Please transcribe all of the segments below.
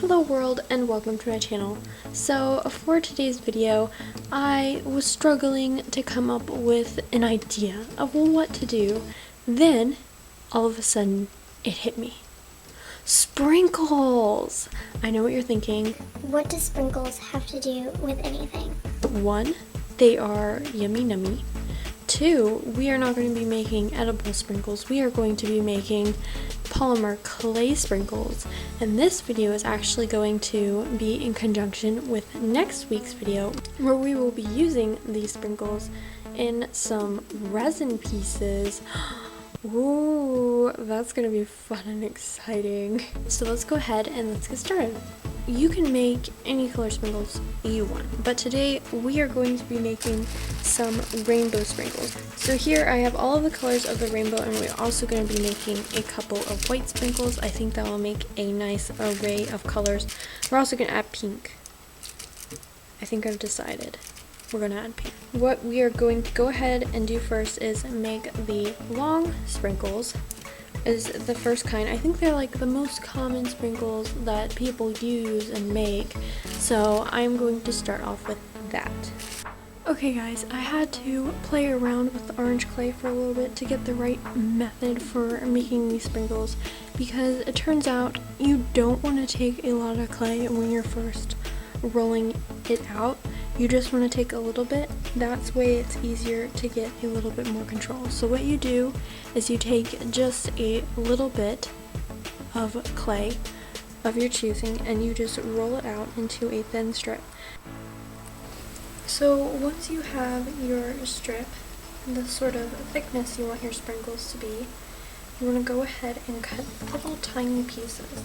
Hello world and welcome to my channel. So for today's video, I was struggling to come up with an idea of what to do. Then, all of a sudden, it hit me. Sprinkles! I know what you're thinking. What do sprinkles have to do with anything? 1, they are yummy nummy. 2, we are not going to be making edible sprinkles. We are going to be making polymer clay sprinkles, and this video is actually going to be in conjunction with next week's video where we will be using these sprinkles in some resin pieces. Ooh, that's gonna be fun and exciting. So let's go ahead and let's get started. You can make any color sprinkles you want, but today we are going to be making some rainbow sprinkles. So here I have all of the colors of the rainbow, and we're also going to be making a couple of white sprinkles. I think that will make a nice array of colors. We're also going to add pink. I think I've decided we're going to add pink. What we are going to go ahead and do first is make the long sprinkles. Is the first kind. I think they're like the most common sprinkles that people use and make, so I'm going to start off with that. Okay guys, I had to play around with the orange clay for a little bit to get the right method for making these sprinkles, because it turns out you don't want to take a lot of clay when you're first rolling it out. You just want to take a little bit. That's way it's easier to get a little bit more control. So what you do is you take just a little bit of clay of your choosing and you just roll it out into a thin strip. So once you have your strip, the sort of thickness you want your sprinkles to be, you want to go ahead and cut little tiny pieces.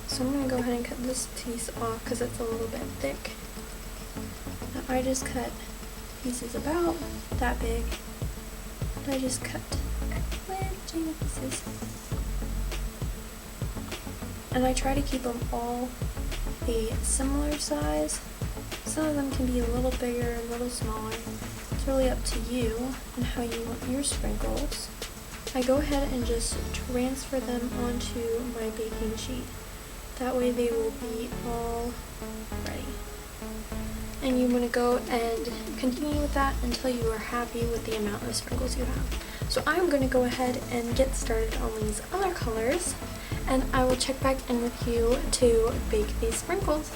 So I'm going to go ahead and cut this piece off because it's a little bit thick. Now I just cut pieces about that big, and I just cut little tiny pieces. And I try to keep them all a similar size. Some of them can be a little bigger, a little smaller. It's really up to you and how you want your sprinkles. I go ahead and just transfer them onto my baking sheet. That way they will be all ready. And you want to go and continue with that until you are happy with the amount of sprinkles you have. So I'm going to go ahead and get started on these other colors, and I will check back in with you to bake these sprinkles.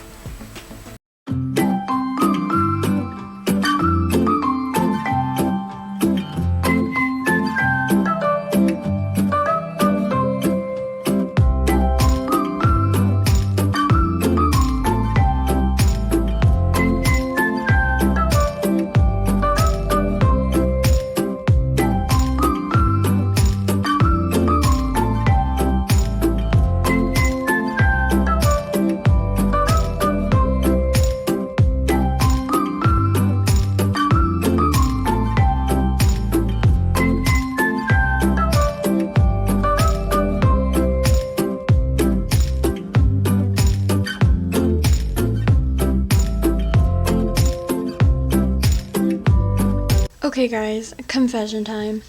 Okay guys, confession time.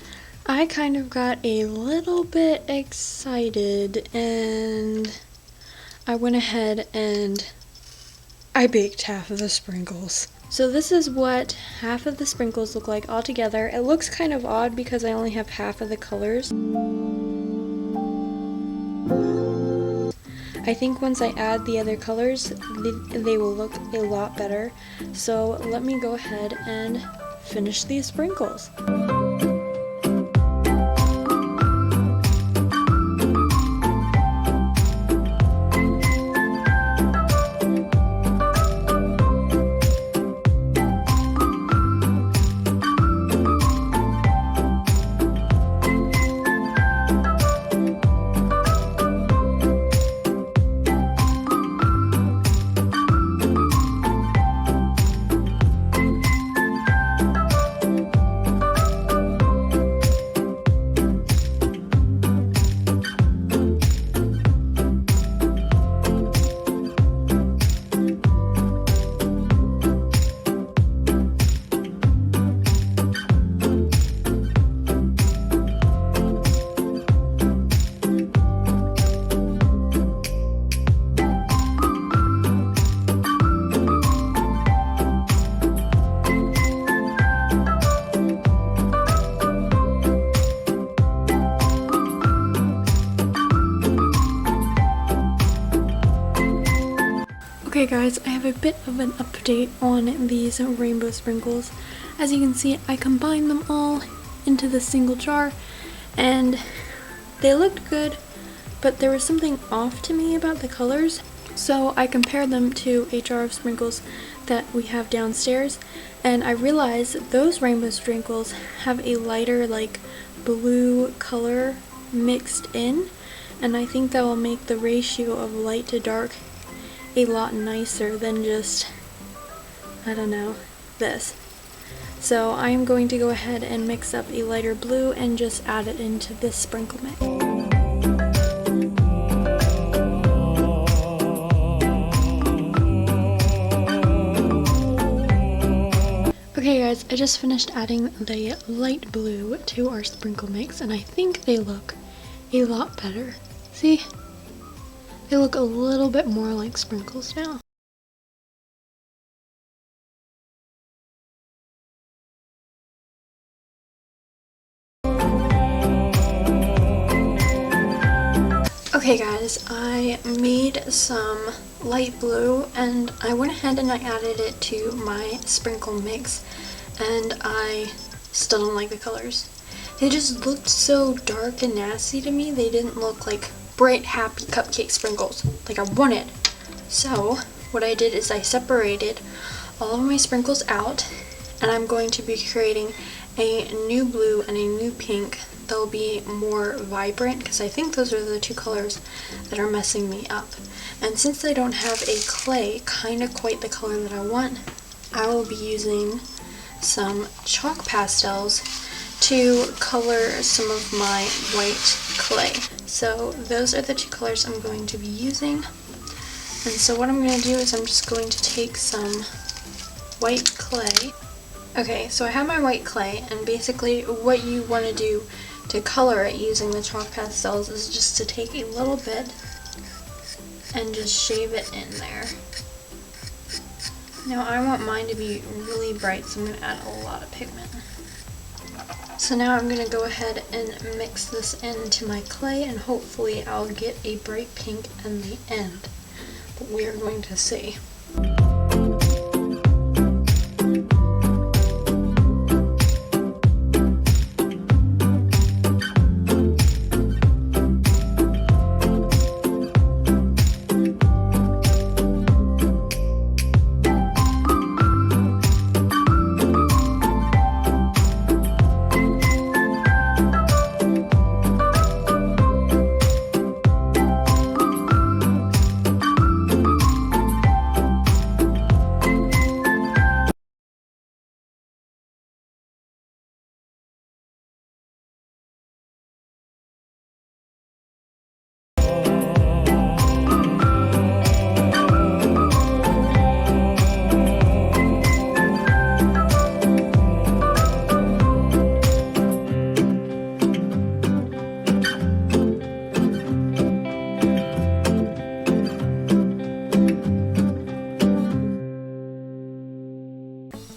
I kind of got a little bit excited and I went ahead and I baked half of the sprinkles. So this is what half of the sprinkles look like all together. It looks kind of odd because I only have half of the colors. I think once I add the other colors, they will look a lot better. So let me go ahead and finish these sprinkles. Okay guys, I have a bit of an update on these rainbow sprinkles. As you can see, I combined them all into this single jar and they looked good, but there was something off to me about the colors. So I compared them to a jar of sprinkles that we have downstairs, and I realized those rainbow sprinkles have a lighter, like, blue color mixed in, and I think that will make the ratio of light to dark a lot nicer than just, I don't know, this. So I'm going to go ahead and mix up a lighter blue and just add it into this sprinkle mix. Okay guys, I just finished adding the light blue to our sprinkle mix and I think they look a lot better. See? They look a little bit more like sprinkles now. Okay guys, I made some light blue and I went ahead and I added it to my sprinkle mix, and I still don't like the colors. They just looked so dark and nasty to me. They didn't look like bright, happy cupcake sprinkles like I wanted. So what I did is I separated all of my sprinkles out, and I'm going to be creating a new blue and a new pink. They'll be more vibrant because I think those are the two colors that are messing me up. And since I don't have a clay kind of quite the color that I want, I will be using some chalk pastels to color some of my white clay. So those are the two colors I'm going to be using. And so what I'm going to do is I'm just going to take some white clay. Okay, so I have my white clay, and basically what you want to do to color it using the chalk pastels is just to take a little bit and just shave it in there. Now I want mine to be really bright, so I'm going to add a lot of pigment. So now I'm going to go ahead and mix this into my clay, and hopefully I'll get a bright pink in the end. But we are going to see.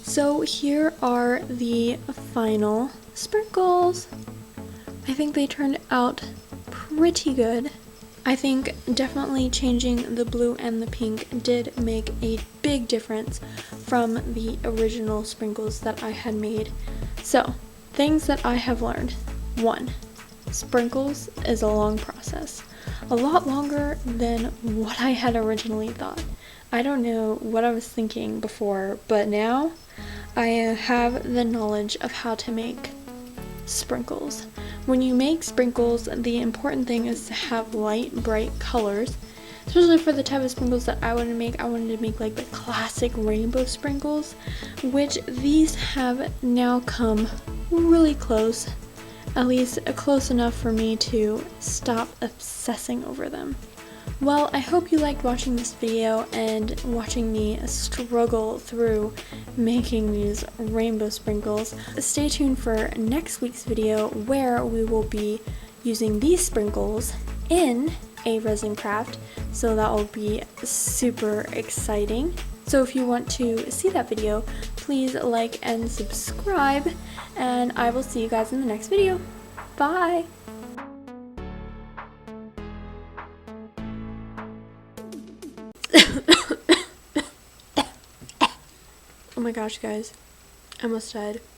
So here are the final sprinkles. I think they turned out pretty good. I think definitely changing the blue and the pink did make a big difference from the original sprinkles that I had made. So, things that I have learned. 1. Sprinkles is a long process. A lot longer than what I had originally thought. I don't know what I was thinking before, but now I have the knowledge of how to make sprinkles. When you make sprinkles, the important thing is to have light, bright colors. Especially for the type of sprinkles that I wanted to make like the classic rainbow sprinkles, which these have now come really close. At least close enough for me to stop obsessing over them. Well, I hope you liked watching this video and watching me struggle through making these rainbow sprinkles. Stay tuned for next week's video where we will be using these sprinkles in a resin craft, so that will be super exciting. So if you want to see that video, please like and subscribe, and I will see you guys in the next video. Bye! Oh my gosh, guys. I almost died.